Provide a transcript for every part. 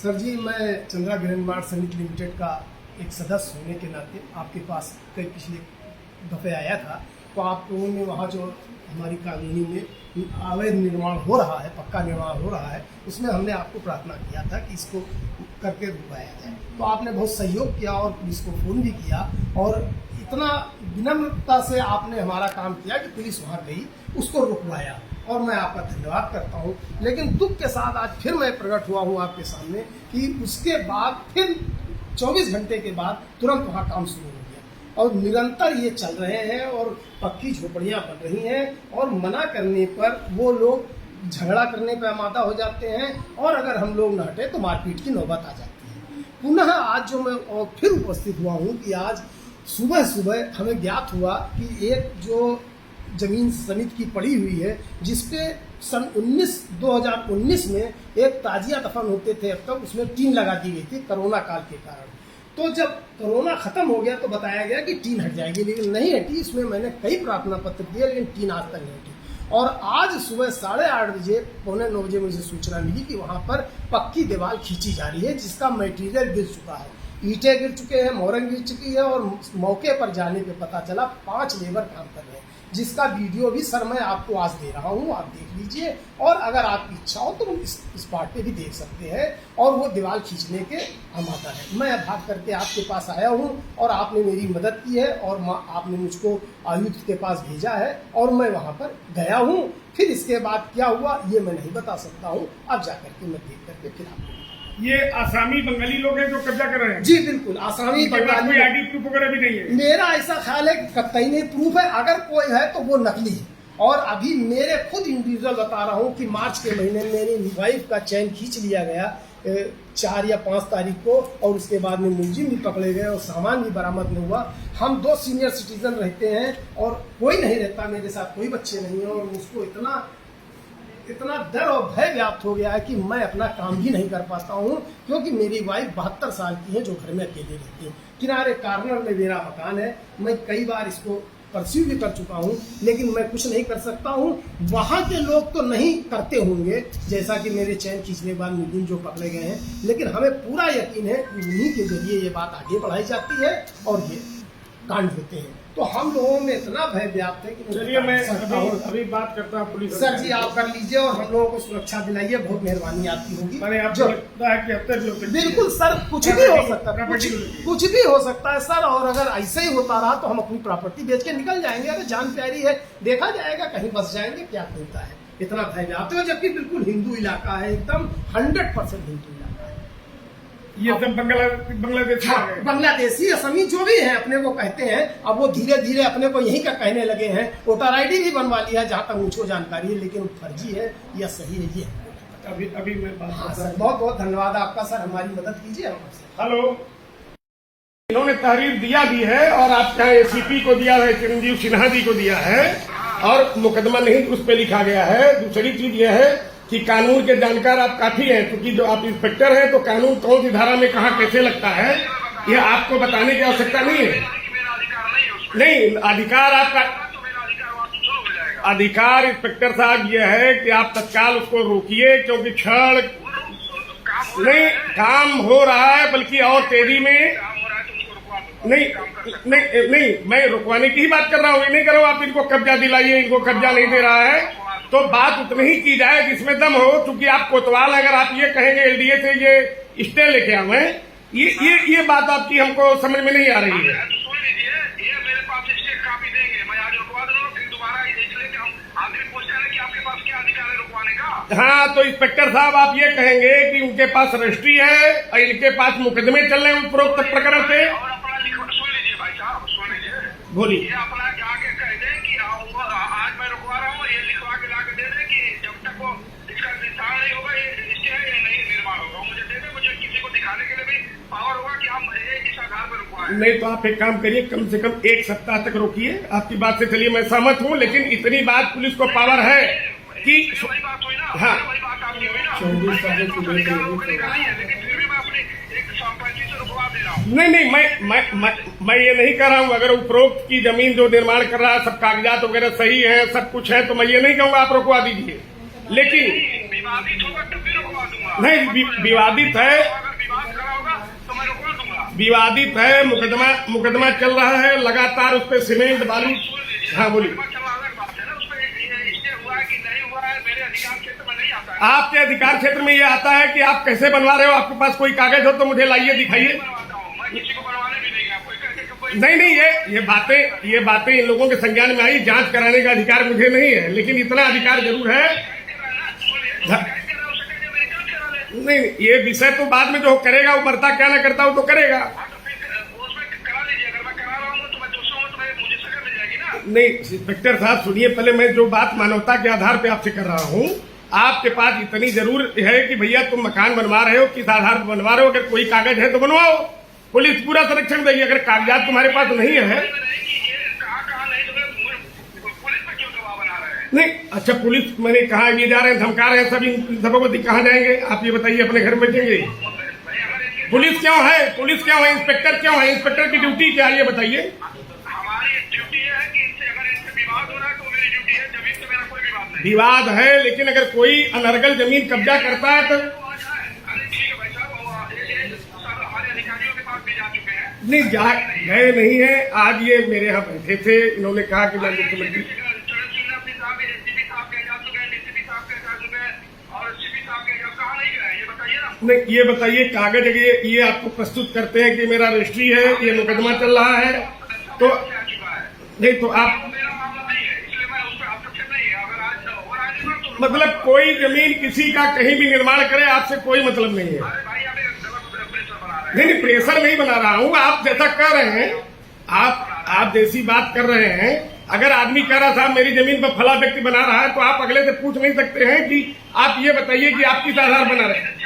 Sir जी, मैं Chandra grand mart समिति limited का एक सदस्य होने के नाते आपके पास कई पिछले दफ़े आया था, तो आप लोगों ने वहाँ जो हमारी कॉलोनी में अवैध निर्माण हो रहा है, पक्का निर्माण हो रहा है, उसमें हमने आपको प्रार्थना किया था कि इसको करके रुकवाया जाए। तो आपने बहुत सहयोग किया और पुलिस को फ़ोन भी किया और इतना विनम्रता से आपने हमारा काम किया कि पुलिस वहाँ गई, उसको रुकवाया और मैं आपका धन्यवाद करता हूँ। लेकिन दुख के साथ आज फिर मैं प्रकट हुआ हूँ आपके सामने कि उसके बाद फिर 24 घंटे के बाद तुरंत वहाँ काम शुरू हो गया और निरंतर ये चल रहे हैं और पक्की झोपड़ियाँ बन रही हैं और मना करने पर वो लोग झगड़ा करने पर आमादा हो जाते हैं और अगर हम लोग न हटे तो मारपीट की नौबत आ जाती है। पुनः आज जो मैं और फिर उपस्थित हुआ हूँ कि आज सुबह सुबह हमें ज्ञात हुआ कि एक जो जमीन समिति की पड़ी हुई है जिसपे सन 2019 में एक ताजिया दफन होते थे, अब तक उसमें टीन लगा दी गई थी कोरोना काल के कारण। तो जब कोरोना खत्म हो गया तो बताया गया कि टीन हट जाएगी, लेकिन नहीं हटी। इसमें मैंने कई प्रार्थना पत्र दिए लेकिन टीन आज तक नहीं हटी। और आज सुबह 8:30 बजे, 8:45 बजे मुझे सूचना मिली कि वहाँ पर पक्की दीवार खींची जा रही है जिसका मटेरियल गिर चुका है, ईंटें गिर चुके हैं, मोरंग गिर चुकी है और मौके पर जाने पे पता चला 5 लेबर काम कर रहे हैं, जिसका वीडियो भी सर मैं आपको आज दे रहा हूँ, आप देख लीजिए। और अगर आपकी इच्छा हो तो इस पार्ट पे भी देख सकते हैं और वो दीवार खींचने के आमादा है। मैं भाग करके आपके पास आया हूँ और आपने मेरी मदद की है और आपने मुझको आयुक्त के पास भेजा है और मैं वहाँ पर गया हूँ। फिर इसके बाद क्या हुआ ये मैं नहीं बता सकता हूँ, अब जा करके मैं देख करके फिर आपको। ये आसामी बंगाली लोग हैं जो कब्जा कर रहे हैं? जी बिल्कुल, आसामी बंगाली। कोई आईडी प्रूफ वगैरह भी नहीं है? मेरा ऐसा ख्याल है कि कतई नहीं प्रूफ है, अगर कोई है तो वो नकली है। और अभी मेरे खुद इंडिविजुअल बता रहा हूँ कि मार्च के महीने में मेरी वाइफ का चैन खींच लिया गया 4 या 5 तारीख को और उसके बाद में मुलजिम भी पकड़े गए और सामान भी बरामद नहीं हुआ। हम 2 सीनियर सिटीजन रहते हैं और कोई नहीं रहता मेरे साथ, कोई बच्चे नहीं है और उसको इतना डर और भय व्याप्त हो गया है कि मैं अपना काम भी नहीं कर पाता हूँ, क्योंकि मेरी वाइफ 72 साल की है जो घर में अकेले रहती है। किनारे कार्नर में मेरा मकान है, मैं कई बार इसको परस्यू भी कर चुका हूँ लेकिन मैं कुछ नहीं कर सकता हूँ। वहाँ के लोग तो नहीं करते होंगे जैसा कि मेरे चैन खींचने के बाद मुलजिम जो पकड़े गए हैं, लेकिन हमें पूरा यकीन है कि उन्हीं के जरिए ये बात आगे बढ़ाई जाती है और ये कांड होते हैं। तो हम लोगों में इतना भय व्याप्त है कि चलिए मैं अभी बात करता हूँ पुलिस। सर जी आप कर लीजिए और हम लोगों को सुरक्षा दिलाइए, बहुत मेहरबानी आपकी होगी। मैंने आपको लगता है कि अब तक बिल्कुल सर, कुछ भी हो सकता है, कुछ भी हो सकता है सर। और अगर ऐसे ही होता रहा तो हम अपनी प्रॉपर्टी बेच के निकल जाएंगे। अगर जान प्यारी है, देखा जाएगा, कहीं बस जाएंगे, क्या होता है। इतना भय व्याप्त है, जबकि बिल्कुल हिंदू इलाका है, एकदम 100% हिंदू इलाका है। ये सब बांग्लादेशी हाँ, बांग्लादेशी असमी जो भी है अपने को कहते हैं, अब वो धीरे धीरे अपने को यही का कहने लगे हैं। वोटर आईडी भी बनवा लिया है जहाँ तक मुझको जानकारी है, लेकिन फर्जी है या सही है ये अभी मैं बात हाँ सर, बहुत बहुत धन्यवाद आपका सर, हमारी मदद कीजिए। हेलो, इन्होंने तहरीर दिया भी है और आपका एसीपी को दिया है, चिरंजीव सिन्हा जी को दिया है और मुकदमा नहीं उस पर लिखा गया है। दूसरी चीज यह है कि कानून के जानकार आप काफी हैं, क्योंकि जो आप इंस्पेक्टर हैं तो कानून कौन सी धारा में कहाँ कैसे लगता है यह आपको बताने की आवश्यकता नहीं है। नहीं, अधिकार आपका, अधिकार इंस्पेक्टर साहब यह है कि आप तत्काल उसको रोकिए, क्योंकि क्षण नहीं काम हो रहा है बल्कि और तेजी में नहीं, मैं रुकवाने की ही बात कर रहा हूँ, ये नहीं कर रहा हूँ आप इनको कब्जा दिलाइए, इनको कब्जा नहीं दे रहा है तो बात उतनी ही की जाए जिसमें दम हो। क्योंकि आप कोतवाल, अगर आप ये कहेंगे एलडीए से ये स्टे लेके आवे, ये बात आपकी हमको समझ में नहीं आ रही है। सुन लीजिए, ये मेरे पास स्टे कापी देंगे, मैं आज रुकवा दूंगा, फिर दोबारा इसलिए कि हम आखिरी पूछते हैं कि आपके पास क्या अधिकार है रुकवाने का। हाँ, तो इंस्पेक्टर साहब आप ये कहेंगे कि उनके पास रजिस्ट्री है और इनके पास मुकदमे चल रहे हैं उपरोक्त प्रकरण से। और अपना सुन लीजिए भाई साहब, सुन लीजिए, बोलिए। ये अपना जाके कह दें कि आज मैं रुकवा रहा हूँ, ये लिखवा के लाके दे दें कि जब तक वो इसका निर्धारण नहीं होगा ये स्टे है या नहीं निर्माण होगा, मुझे दे दें, मुझे किसी को दिखाने के लिए भी पावर होगा कि हम इस आधार पर रुकवाएं। नहीं तो आप एक काम करिए, कम से कम 1 सप्ताह तक रोकिए। आपकी बात से चलिए मैं सहमत हूँ, लेकिन इतनी बात पुलिस को पावर है कि वही बात हुई ना, हाँ, वही बात आपकी हुई ना, रोकने का नहीं है, लेकिन फिर भी मैं अपनी एक संपत्ति से रुकवा दे रहा हूँ। नहीं, मैं ये नहीं कर रहा हूँ। अगर उपरोक्त की जमीन जो निर्माण कर रहा है सब कागजात वगैरह सही है, सब कुछ है, तो मैं ये नहीं कहूँगा आप रुकवा दीजिए, लेकिन विवादित होगा तब भी रुकवा दूंगा। नहीं, विवादित है, अगर विवाद खड़ा होगा तो मैं रुकवा दूंगा। विवादित है, मुकदमा चल रहा है लगातार, उस पर सीमेंट बालू। हाँ बोलिए। अलग बात है ना, उसमें इसलिए हुआ है कि नहीं हुआ है, मेरे अधिकार क्षेत्र में नहीं आता है। आपके अधिकार क्षेत्र में ये आता है कि आप कैसे बनवा रहे हो, आपके पास कोई कागज हो तो मुझे लाइए, दिखाइए। बनवाता हूँ मैं, किसी को बनवाने भी नहीं गया। कोई नहीं, ये बातें इन लोगों के संज्ञान में आई, जांच कराने का अधिकार मुझे नहीं है, लेकिन इतना अधिकार जरूर है। नहीं, ये विषय तो बाद में जो करेगा वो मरता क्या ना करता वो तो करेगा। नहीं इंस्पेक्टर साहब सुनिए, पहले मैं जो बात मानवता के आधार पे आपसे कर रहा हूँ, आपके पास इतनी जरूर है कि भैया तुम मकान बनवा रहे हो, किस आधार पर बनवा रहे हो, अगर कोई कागज है तो बनवाओ, पुलिस पूरा संरक्षण देगी। अगर कागजात तुम्हारे पास नहीं है। नहीं अच्छा, पुलिस मैंने कहा ये जा रहे हैं, धमका रहे हैं, सभी सभापति कहाँ जाएंगे आप ये बताइए, अपने घर में बैठेंगे? पुलिस क्यों है, इंस्पेक्टर क्यों है, इंस्पेक्टर की ड्यूटी क्या है ये बताइए। हमारी ड्यूटी है कि अगर इनसे विवाद हो रहा है तो मेरी ड्यूटी है, जमीन से मेरा कोई विवाद नहीं। विवाद है, लेकिन अगर कोई अनर्गल जमीन कब्जा करता है तो अरे ठीक है भाई साहब, हमारे अधिकारियों के पास भी जा चुके हैं। नहीं गए नहीं है। आज ये मेरे यहाँ बैठे थे, इन्होंने कहा कि मैं मुख्यमंत्री नहीं, ये बताइए कागज ये आपको प्रस्तुत करते हैं कि मेरा रजिस्ट्री है, ये मुकदमा चल रहा है, तो नहीं तो आप मतलब कोई जमीन किसी का कहीं भी निर्माण करे आपसे कोई मतलब नहीं है। नहीं, प्रेशर नहीं बना रहा हूँ, आप जैसा कर रहे हैं, आप जैसी बात कर रहे हैं। अगर आदमी कह रहा था मेरी जमीन पर फला व्यक्ति बना रहा है तो आप अगले से पूछ नहीं सकते हैं कि आप ये बताइए कि आप किस आधार बना रहे हैं।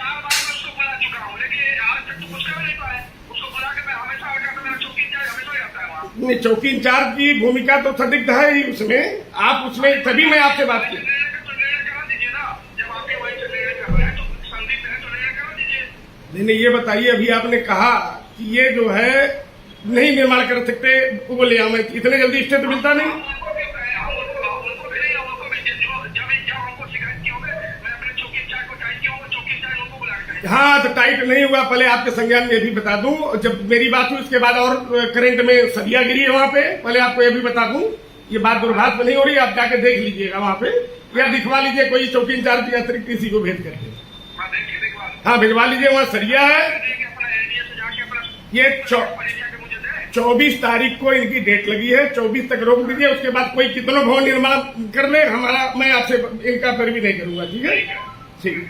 नहीं, चौकी इंचार्ज की भूमिका तो संदिग्ध है ही उसमें, आप उसमें तभी मैं आपसे बात की। नहीं, ये बताइए, अभी आपने कहा कि ये जो है नहीं निर्माण कर सकते, वो ले आओ, मैं इतने जल्दी स्टे तो मिलता नहीं। हाँ तो टाइट नहीं हुआ, पहले आपके संज्ञान में ये भी बता दूं, जब मेरी बात हुई उसके बाद और करंट में सरिया गिरी है वहां पे, पहले आपको ये भी बता दूं, ये बात दूरभाष में नहीं हो रही, आप जाके देख लीजिएगा वहां पे, या दिखवा लीजिए कोई चौकी इंचार्ज या अतिरिक्त किसी को भेज करके। हाँ भिजवा लीजिए, वहाँ सरिया है। ये 24 तारीख को इनकी डेट लगी है, 24 तक रोक दीजिए, उसके बाद कोई कितना भवन निर्माण कर ले, मैं आपसे इनका पैरवी नहीं करूंगा। ठीक है, ठीक।